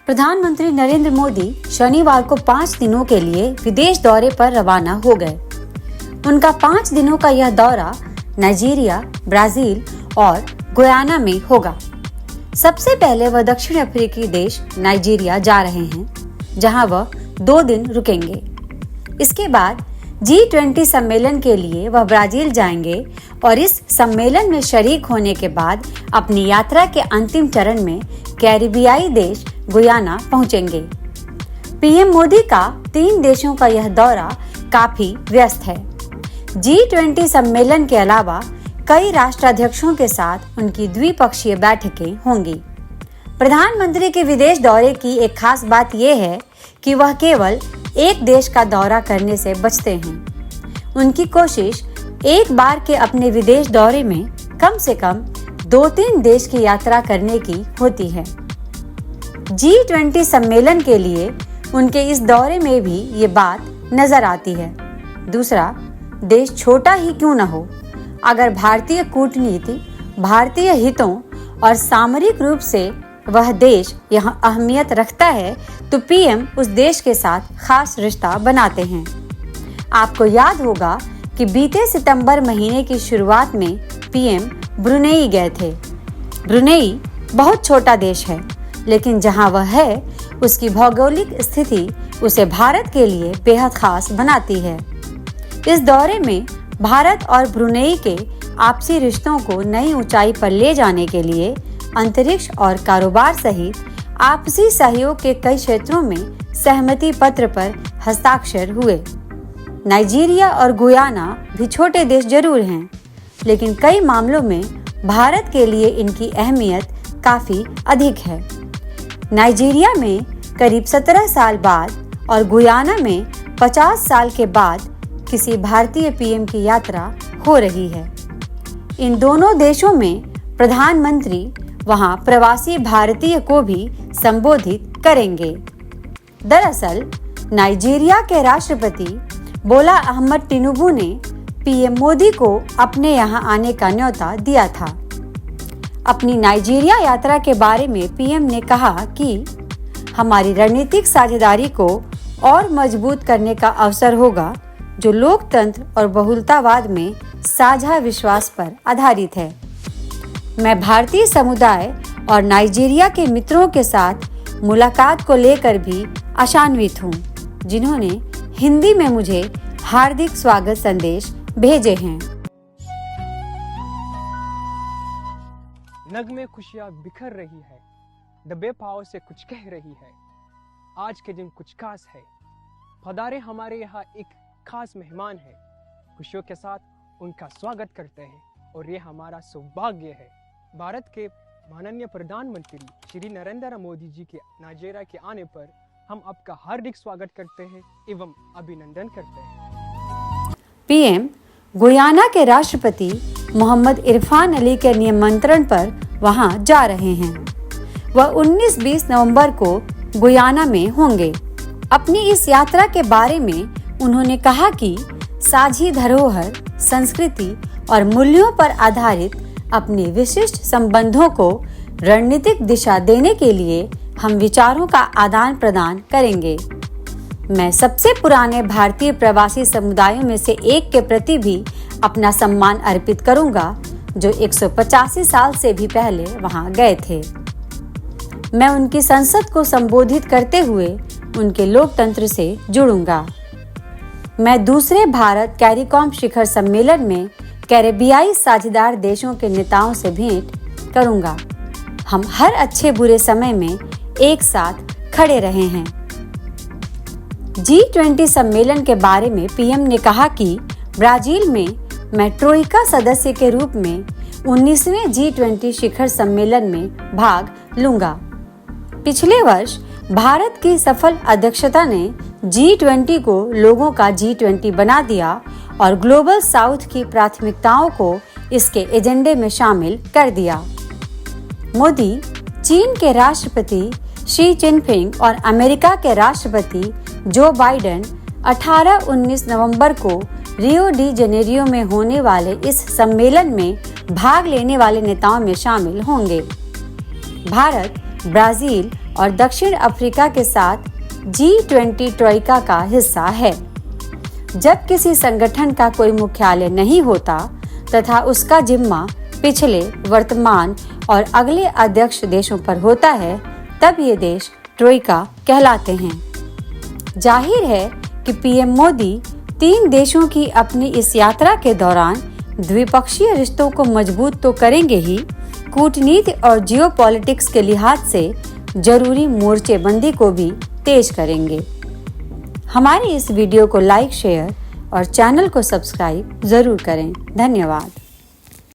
प्रधानमंत्री नरेंद्र मोदी शनिवार को 5 दिनों के लिए विदेश दौरे पर रवाना हो गए। उनका 5 दिनों का यह दौरा नाइजीरिया, ब्राजील और गुयाना में होगा। सबसे पहले वह दक्षिण अफ्रीकी देश नाइजीरिया जा रहे हैं, जहां वह 2 दिन रुकेंगे। इसके बाद G20 सम्मेलन के लिए वह ब्राजील जाएंगे और इस सम्मेलन में शरीक होने के बाद अपनी यात्रा के अंतिम चरण में कैरिबियाई देश गुयाना पहुंचेंगे। पीएम मोदी का 3 देशों का यह दौरा काफी व्यस्त है। G20 सम्मेलन के अलावा कई राष्ट्राध्यक्षों के साथ उनकी द्विपक्षीय बैठकें होंगी। प्रधानमंत्री के विदेश दौरे की एक खास बात यह है कि वह केवल एक देश का दौरा करने से बचते हैं। उनकी कोशिश एक बार के अपने विदेश दौरे में कम से कम 2-3 देश की यात्रा करने की होती है। G20 सम्मेलन के लिए उनके इस दौरे में भी ये बात नजर आती है। दूसरा, देश छोटा ही क्यों न हो, अगर भारतीय कूटनीति, भारतीय हितों और सामरिक रूप से वह देश यहाँ अहमियत रखता है तो पीएम उस देश के साथ खास रिश्ता बनाते हैं। आपको याद होगा कि बीते सितंबर महीने की शुरुआत में पीएम ब्रुनेई गए थे। ब्रुनेई बहुत छोटा देश है, लेकिन जहाँ वह है उसकी भौगोलिक स्थिति उसे भारत के लिए बेहद खास बनाती है। इस दौरे में भारत और ब्रुनेई के आपसी रिश्तों को नई ऊंचाई पर ले जाने के लिए अंतरिक्ष और कारोबार सहित आपसी सहयोग के कई क्षेत्रों में सहमति पत्र पर हस्ताक्षर हुए। नाइजीरिया और गुयाना भी छोटे देश जरूर हैं, लेकिन कई मामलों में भारत के लिए इनकी अहमियत काफी अधिक है। नाइजीरिया में करीब 17 साल बाद और गुयाना में 50 साल के बाद किसी भारतीय पीएम की यात्रा हो रही है। इन दोनों देशों में प्रधानमंत्री वहां प्रवासी भारतीय को भी संबोधित करेंगे। दरअसल नाइजीरिया के राष्ट्रपति बोला अहमद टिनुबू ने पीएम मोदी को अपने यहां आने का न्योता दिया था। अपनी नाइजीरिया यात्रा के बारे में पीएम ने कहा कि हमारी रणनीतिक साझेदारी को और मजबूत करने का अवसर होगा, जो लोकतंत्र और बहुलतावाद में साझा विश्वास पर आधारित है। मैं भारतीय समुदाय और नाइजीरिया के मित्रों के साथ मुलाकात को लेकर भी आशान्वित हूँ, जिन्होंने हिंदी में मुझे हार्दिक स्वागत संदेश भेजे हैं। नगमे खुशियाँ बिखर रही है, दबे पाँव से कुछ कह रही है। आज के दिन कुछ खास है, पधारे हमारे यहाँ एक खास मेहमान है। खुशियों के साथ उनका स्वागत करते हैं और ये हमारा सौभाग्य है। भारत के माननीय प्रधानमंत्री श्री नरेंद्र मोदी जी के नाइजीरिया के आने पर हम आपका हार्दिक स्वागत करते हैं एवं अभिनंदन करते हैं। पीएम गुयाना के राष्ट्रपति मोहम्मद इरफान अली के निमंत्रण पर वहां जा रहे हैं। वह 19-20 नवंबर को गुयाना में होंगे। अपनी इस यात्रा के बारे में उन्होंने कहा कि साझी धरोहर, संस्कृति और मूल्यों पर आधारित अपने विशिष्ट संबंधों को रणनीतिक दिशा देने के लिए हम विचारों का आदान प्रदान करेंगे। मैं सबसे पुराने भारतीय प्रवासी समुदायों में से एक के प्रति भी अपना सम्मान अर्पित करूंगा, जो 185 साल से भी पहले वहां गए थे। मैं उनकी संसद को संबोधित करते हुए उनके लोकतंत्र से जुड़ूंगा। मैं दूसरे भारत कैरिकॉम शिखर सम्मेलन में कैरिबियाई साझेदार देशों के नेताओं से भेंट करूंगा। हम हर अच्छे बुरे समय में एक साथ खड़े रहे हैं। G20 सम्मेलन के बारे में पीएम ने कहा कि ब्राजील में मैं ट्रोइका सदस्य के रूप में 19वें G20 शिखर सम्मेलन में भाग लूंगा। पिछले वर्ष भारत की सफल अध्यक्षता ने G20 को लोगों का G20 बना दिया और ग्लोबल साउथ की प्राथमिकताओं को इसके एजेंडे में शामिल कर दिया। मोदी चीन के राष्ट्रपति शी जिनपिंग और अमेरिका के राष्ट्रपति जो बाइडेन 18-19 नवंबर को रियो डी जेनेरियो में होने वाले इस सम्मेलन में भाग लेने वाले नेताओं में शामिल होंगे। भारत, ब्राजील और दक्षिण अफ्रीका के साथ G20 ट्रोइका का हिस्सा है। जब किसी संगठन का कोई मुख्यालय नहीं होता तथा उसका जिम्मा पिछले, वर्तमान और अगले अध्यक्ष देशों पर होता है, तब ये देश ट्रोइका कहलाते हैं। जाहिर है कि पीएम मोदी 3 देशों की अपनी इस यात्रा के दौरान द्विपक्षीय रिश्तों को मजबूत तो करेंगे ही, कूटनीति और जियोपॉलिटिक्स के लिहाज से जरूरी मोर्चेबंदी को भी तेज करेंगे। हमारे इस वीडियो को लाइक, शेयर और चैनल को सब्सक्राइब जरूर करें। धन्यवाद।